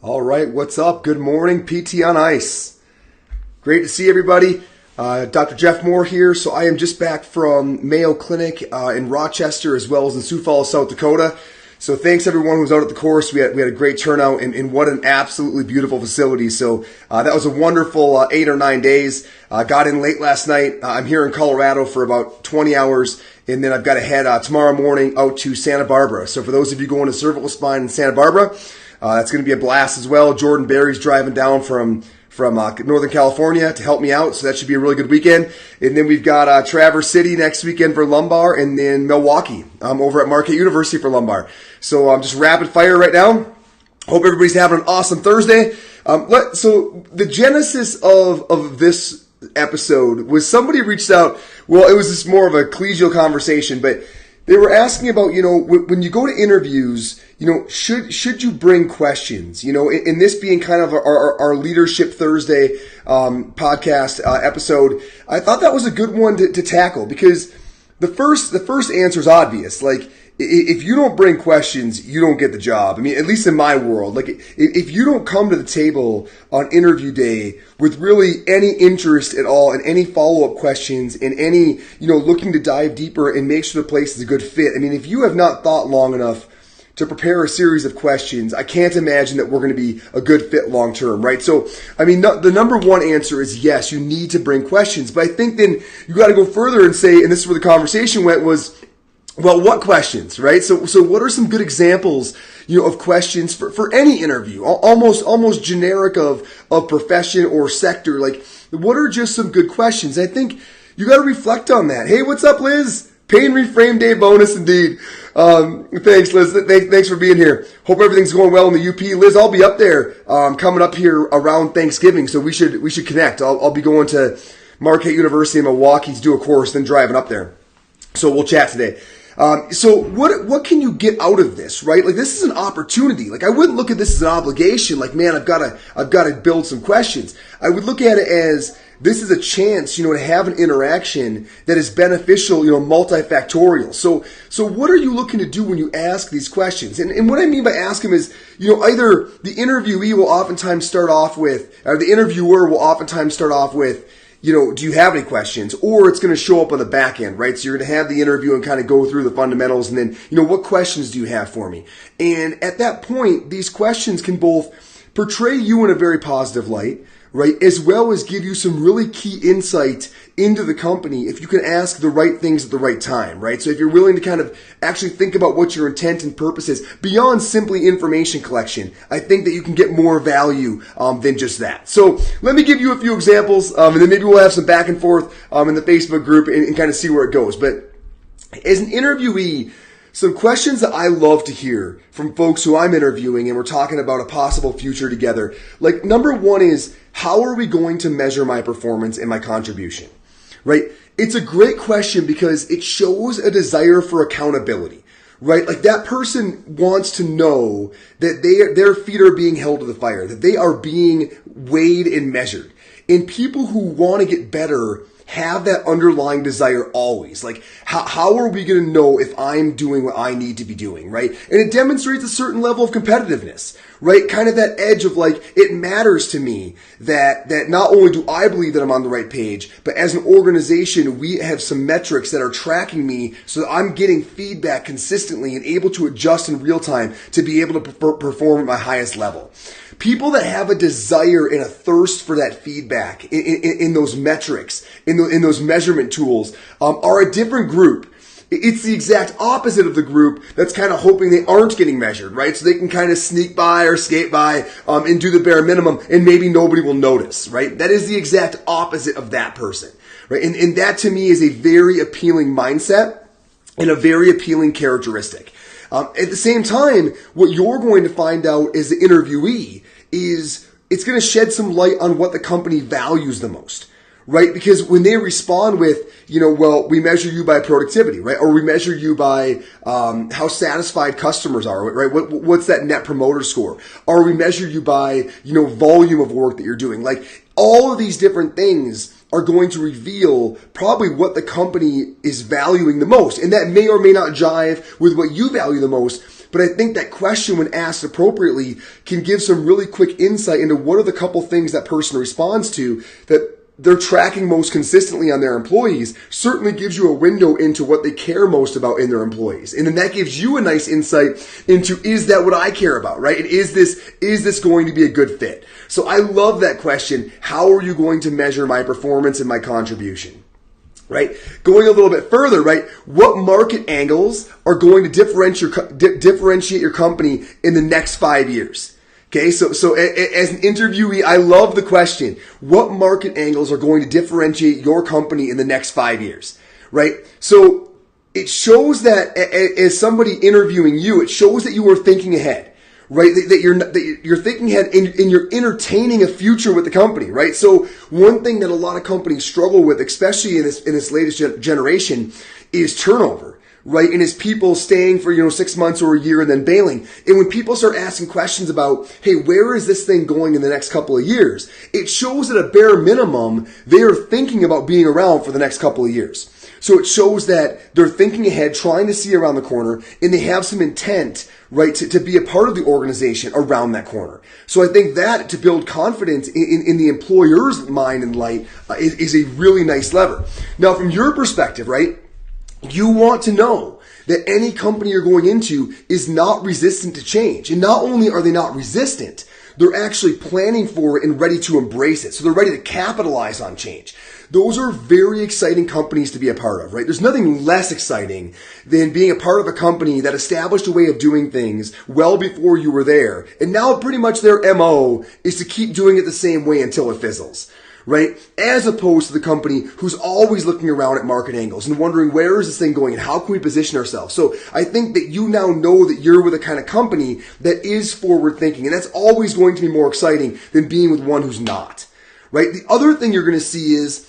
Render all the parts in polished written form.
All right, what's up? Good morning, PT on Ice. Great to see everybody. Dr. Jeff Moore here. So I am just back from Mayo Clinic in Rochester as well as in Sioux Falls, South Dakota. So thanks everyone who was out at the course. We had a great turnout and what an absolutely beautiful facility. So that was a wonderful 8 or 9 days. Got in late last night. I'm here in Colorado for about 20 hours. And then I've got to head tomorrow morning out to Santa Barbara. So for those of you going to cervical spine in Santa Barbara, that's going to be a blast as well. Jordan Berry's driving down from Northern California to help me out, so that should be a really good weekend. And then we've got Traverse City next weekend for lumbar, and then Milwaukee over at Marquette University for lumbar. So I'm just rapid fire right now. Hope everybody's having an awesome Thursday. So the genesis of this episode was somebody reached out. Well, it was just more of a collegial conversation, but they were asking about, when you go to interviews, should you bring questions? In this being kind of our Leadership Thursday podcast episode, I thought that was a good one to tackle because the first answer is obvious. Like, if you don't bring questions, you don't get the job. I mean, at least in my world, like if you don't come to the table on interview day with really any interest at all and any follow-up questions and any, looking to dive deeper and make sure the place is a good fit. I mean, if you have not thought long enough to prepare a series of questions, I can't imagine that we're going to be a good fit long term, right? So, I mean, the number one answer is yes, you need to bring questions. But I think then you got to go further and say, and this is where the conversation went, was, well, what questions, right? So what are some good examples, of questions for any interview, almost generic of profession or sector? Like, what are just some good questions? I think you got to reflect on that. Hey, what's up, Liz? Pain Reframe Day bonus indeed. Thanks, Liz. Thanks for being here. Hope everything's going well in the UP. Liz, I'll be up there coming up here around Thanksgiving, so we should connect. I'll be going to Marquette University in Milwaukee to do a course, then driving up there. So we'll chat today. So what can you get out of this, right? Like, this is an opportunity. Like, I wouldn't look at this as an obligation. Like, man, I've got to build some questions. I would look at it as this is a chance, to have an interaction that is beneficial, multifactorial. So what are you looking to do when you ask these questions? And what I mean by ask them is, either the interviewee will oftentimes start off with, or the interviewer will oftentimes start off with, do you have any questions? Or it's going to show up on the back end, right? So you're going to have the interview and kind of go through the fundamentals and then, what questions do you have for me? And at that point, these questions can both portray you in a very positive light, right? As well as give you some really key insight into the company if you can ask the right things at the right time, right? So if you're willing to kind of actually think about what your intent and purpose is beyond simply information collection, I think that you can get more value than just that. So let me give you a few examples and then maybe we'll have some back and forth in the Facebook group and kind of see where it goes. But as an interviewee, some questions that I love to hear from folks who I'm interviewing and we're talking about a possible future together. Like, number one is, how are we going to measure my performance and my contribution? Right? It's a great question because it shows a desire for accountability, right? Like, that person wants to know that their feet are being held to the fire, that they are being weighed and measured. And people who want to get better have that underlying desire always. Like, how are we going to know if I'm doing what I need to be doing, right? And it demonstrates a certain level of competitiveness, right? Kind of that edge of like, it matters to me that not only do I believe that I'm on the right page, but as an organization, we have some metrics that are tracking me so that I'm getting feedback consistently and able to adjust in real time to be able to perform at my highest level. People that have a desire and a thirst for that feedback in those metrics, in those measurement tools, are a different group. It's the exact opposite of the group that's kind of hoping they aren't getting measured, right? So they can kind of sneak by or skate by and do the bare minimum and maybe nobody will notice, right? That is the exact opposite of that person, right? And that to me is a very appealing mindset and a very appealing characteristic. At the same time, what you're going to find out as the interviewee is it's going to shed some light on what the company values the most, right? Because when they respond with, well, we measure you by productivity, right? Or we measure you by how satisfied customers are, right? What's that net promoter score? Or we measure you by, volume of work that you're doing. Like, all of these different things are going to reveal probably what the company is valuing the most. And that may or may not jive with what you value the most. But I think that question, when asked appropriately, can give some really quick insight into what are the couple things that person responds to that they're tracking most consistently on their employees. Certainly gives you a window into what they care most about in their employees. And then that gives you a nice insight into, is that what I care about, right? And is this going to be a good fit? So I love that question. How are you going to measure my performance and my contribution? Right? Going a little bit further, right? What market angles are going to differentiate your company in the next 5 years? Okay, so as an interviewee, I love the question. What market angles are going to differentiate your company in the next 5 years? Right? So it shows that as somebody interviewing you, it shows that you are thinking ahead. Right, that you're thinking ahead and you're entertaining a future with the company, right? So one thing that a lot of companies struggle with, especially in this latest generation, is turnover, right? And is people staying for 6 months or a year and then bailing. And when people start asking questions about, hey, where is this thing going in the next couple of years? It shows at a bare minimum they are thinking about being around for the next couple of years. So it shows that they're thinking ahead, trying to see around the corner, and they have some intent, right, to be a part of the organization around that corner. So I think that to build confidence in the employer's mind and light is a really nice lever. Now, from your perspective, right, you want to know that any company you're going into is not resistant to change. And not only are they not resistant, they're actually planning for it and ready to embrace it. So they're ready to capitalize on change. Those are very exciting companies to be a part of, right? There's nothing less exciting than being a part of a company that established a way of doing things well before you were there. And now pretty much their MO is to keep doing it the same way until it fizzles, right? As opposed to the company who's always looking around at market angles and wondering, where is this thing going and how can we position ourselves? So I think that you now know that you're with a kind of company that is forward thinking, and that's always going to be more exciting than being with one who's not, right? The other thing you're going to see is,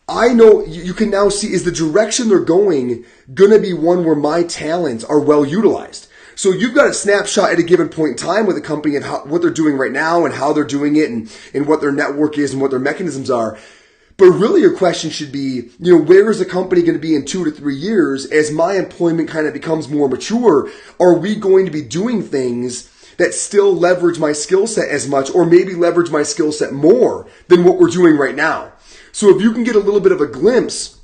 I know you can now see, is the direction they're going to be one where my talents are well utilized. So you've got a snapshot at a given point in time with a company and what they're doing right now and how they're doing it and what their network is and what their mechanisms are. But really your question should be, where is the company going to be in 2 to 3 years as my employment kind of becomes more mature? Are we going to be doing things that still leverage my skill set as much, or maybe leverage my skill set more than what we're doing right now? So if you can get a little bit of a glimpse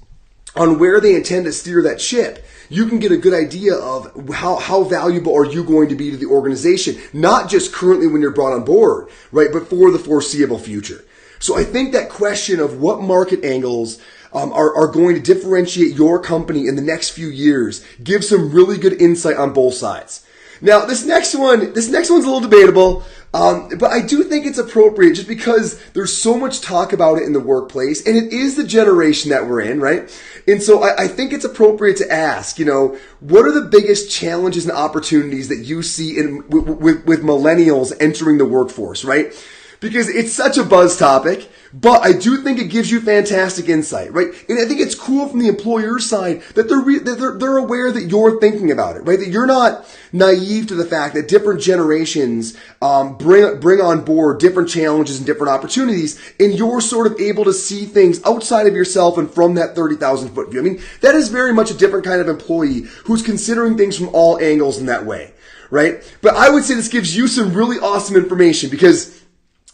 on where they intend to steer that ship, you can get a good idea of how valuable are you going to be to the organization, not just currently when you're brought on board, right, but for the foreseeable future. So I think that question of what market angles are going to differentiate your company in the next few years gives some really good insight on both sides. Now, this next one's a little debatable, but I do think it's appropriate just because there's so much talk about it in the workplace, and it is the generation that we're in, right? And so I think it's appropriate to ask, what are the biggest challenges and opportunities that you see with millennials entering the workforce, right? Because it's such a buzz topic, but I do think it gives you fantastic insight, right? And I think it's cool from the employer's side that they're aware that you're thinking about it, right? That you're not naive to the fact that different generations bring on board different challenges and different opportunities, and you're sort of able to see things outside of yourself and from that 30,000 foot view. I mean, that is very much a different kind of employee who's considering things from all angles in that way, right? But I would say this gives you some really awesome information because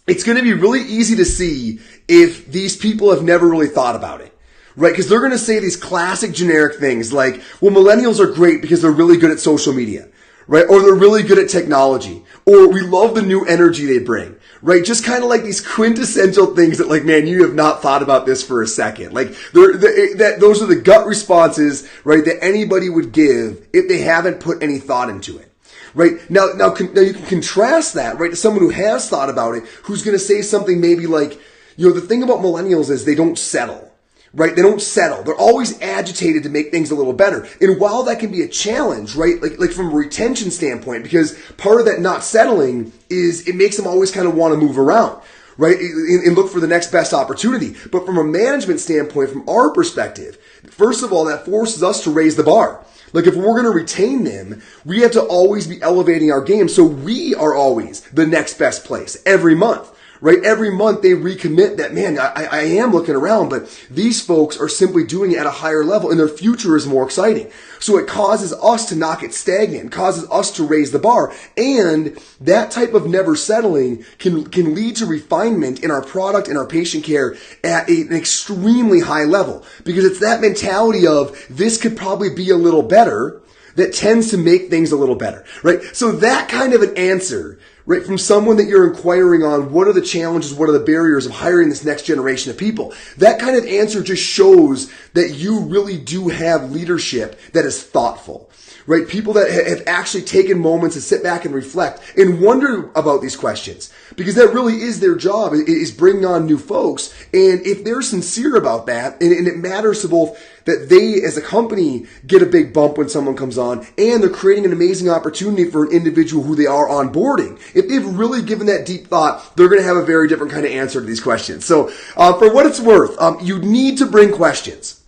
it's going to be really easy to see if these people have never really thought about it, right? Because they're going to say these classic generic things like, well, millennials are great because they're really good at social media, right? Or they're really good at technology, or we love the new energy they bring, right? Just kind of like these quintessential things that, like, man, you have not thought about this for a second. Like, those are the gut responses, right, that anybody would give if they haven't put any thought into it. Right? Now you can contrast that, right, to someone who has thought about it, who's going to say something maybe like, the thing about millennials is they don't settle, right? They don't settle. They're always agitated to make things a little better. And while that can be a challenge, right, like from a retention standpoint, because part of that not settling is it makes them always kind of want to move around, right, and look for the next best opportunity. But from a management standpoint, from our perspective, first of all, that forces us to raise the bar. Like, if we're going to retain them, we have to always be elevating our game so we are always the next best place every month, right? Every month they recommit that, man, I am looking around, but these folks are simply doing it at a higher level and their future is more exciting. So it causes us to not get stagnant, causes us to raise the bar. And that type of never settling can lead to refinement in our product and our patient care at an extremely high level, because it's that mentality of this could probably be a little better that tends to make things a little better, right? So that kind of an answer, right, from someone that you're inquiring on, what are the challenges, what are the barriers of hiring this next generation of people? That kind of answer just shows that you really do have leadership that is thoughtful, right? People that have actually taken moments to sit back and reflect and wonder about these questions, because that really is their job, is bringing on new folks. And if they're sincere about that, and it matters to both that they as a company get a big bump when someone comes on, and they're creating an amazing opportunity for an individual who they are onboarding. If they've really given that deep thought, they're going to have a very different kind of answer to these questions. So for what it's worth, you need to bring questions.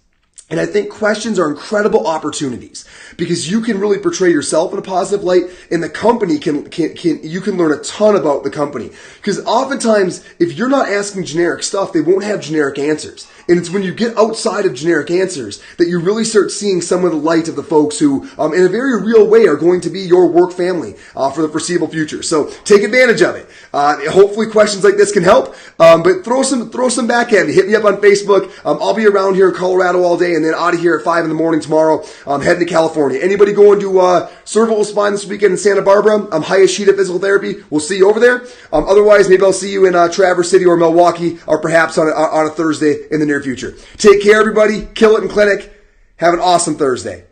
And I think questions are incredible opportunities, because you can really portray yourself in a positive light, and the company you can learn a ton about the company. Because oftentimes, if you're not asking generic stuff, they won't have generic answers. And it's when you get outside of generic answers that you really start seeing some of the light of the folks who, in a very real way, are going to be your work family for the foreseeable future. So take advantage of it. Hopefully questions like this can help. But throw some back at me. Hit me up on Facebook. I'll be around here in Colorado all day, and then out of here at 5 in the morning tomorrow. Heading to California. Anybody going to cervical spine this weekend in Santa Barbara? Hayashida Physical Therapy. We'll see you over there. Otherwise, maybe I'll see you in Traverse City or Milwaukee, or perhaps on a Thursday in the near future. Take care, everybody. Kill it in clinic. Have an awesome Thursday.